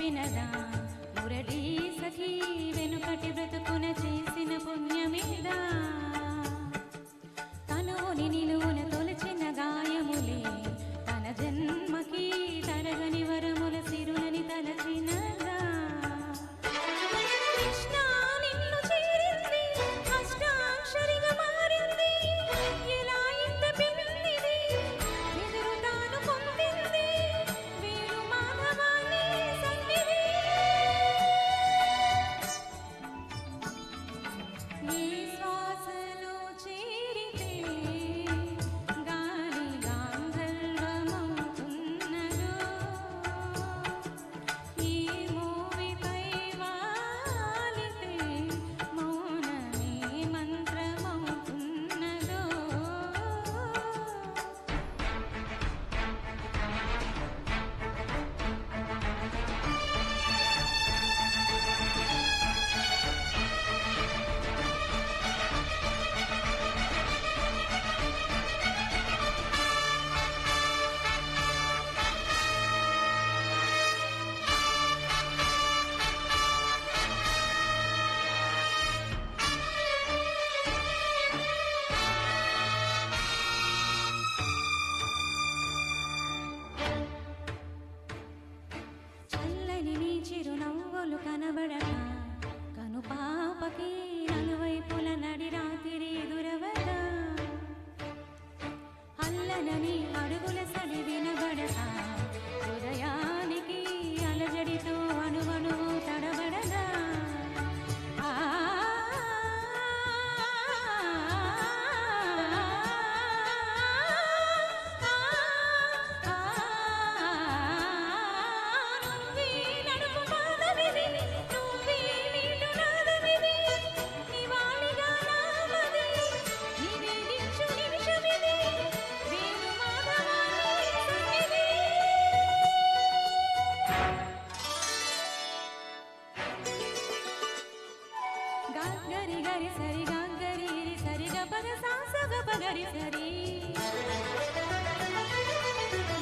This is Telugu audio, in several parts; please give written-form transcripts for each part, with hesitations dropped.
చెప్పినదా మురళీ సఖీ వెనుకటి బ్రతుకున చేసిన పుణ్యమేదా తనువుని నిలువున తొలచిన గాయములే తన జన్మకి తరగని వరముల సిరులని తలచినదా కృష్ణ నిన్ను చేరింది అష్టాక్షరిగా మారింది ఎలా ఇంత పిన్నిది ఎదురు తాను పొందింది వీరు మాధవాని సన్నిధి ఈ శ్వాసలో చేరితే గాలి గాంధర్వమవుతున్నదో ఈ మోవిపై వాలితే మౌనమే మంత్రమవుతున్నదో చల్లని నీ చిరునవ్వులు కనబడక కను పాపకి నలువైపుల నడి రాత్రి ఎదురవగా అల్లనని అడుగుల సడి వినబడక హృదయానికి అలజడితో అణువణువు తడబడగా ఆ నువ్వే నడుపు పాదమిది నువ్వే నీటు నాదమిది నివాళిగా నామది నివేదించు నిమిషమిది వేణు మాధవాని సన్నిధి గాగరి గరి సరి గాగరి రి సరి గ పద సా స గ ప గరి సరి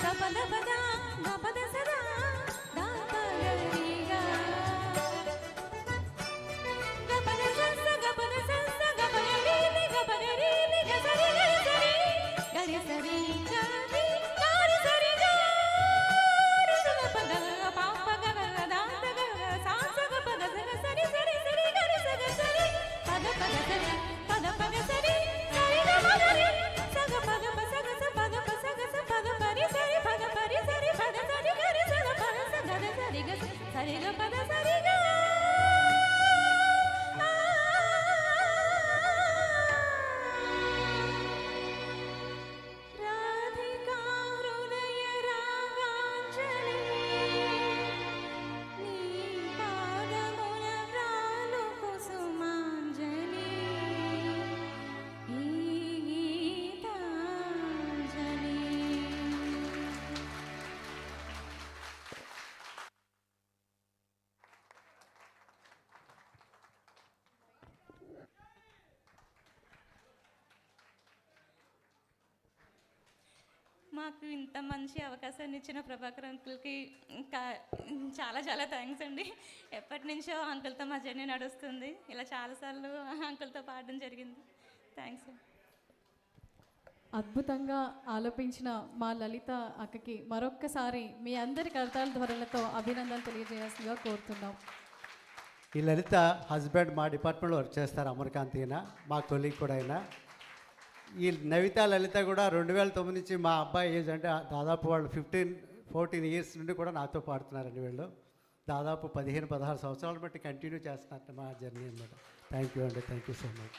గ పద పద గ పద సదా దా ప గరి గా గ పద స స గ పద స స గ ప గరి రి గ ప గరి రి గ సరి గరి సరి గరి సరి గరి గరి సరి గరి స గ ప గ గ ప ప గ గ గ దా ద గ గ సా స గ ప గ స గ సరి సరి సరి గరి స గ సరి పద పద సరి పద పద సరి సరి గ ప గరి స గ ప గ ప స గ స ప గ ప స గ స ప గ పరి సరి పద పరి సరి పద సరి గరి స గ ప స గ ద సరి గ సరి గ పద సరి గ రాధికా హృదయ రాగాంజలి నీ పాదముల వ్రాలు కుసుమాంజలి ఈ గీతాంజలి మాకు ఇంత మంచి అవకాశాన్ని ఇచ్చిన ప్రభాకర్ అంకుల్కి ఇంకా చాలా చాలా థ్యాంక్స్ అండి. ఎప్పటి నుంచో అంకుల్తో మా జర్నీ నడుస్తుంది. ఇలా చాలాసార్లు అంకుల్తో పాడడం జరిగింది. థ్యాంక్స్. అద్భుతంగా ఆలపించిన మా లలిత అక్కకి మరొక్కసారి మీ అందరి కరతాళ ధ్వనులతో అభినందనలు తెలియజేయాల్సిందిగా కోరుతున్నాం. ఈ లలిత హస్బెండ్ మా డిపార్ట్మెంట్లో వర్క్ చేస్తారు, అమర్కాంత్ ఈయన మా కొలీగ్ కూడా అయినా. ఈ నవిత లలిత కూడా 2009 నుంచి మా అబ్బాయి ఏజ్ అంటే దాదాపు వాళ్ళు 14 ఇయర్స్ నుండి కూడా నాతో పాడుతున్నారండి. వీళ్ళు దాదాపు 15-16 సంవత్సరాలు బట్టి కంటిన్యూ చేస్తున్నారు మా జర్నీ అనమాట. థ్యాంక్ యూ అండి, థ్యాంక్ యూ సో మచ్.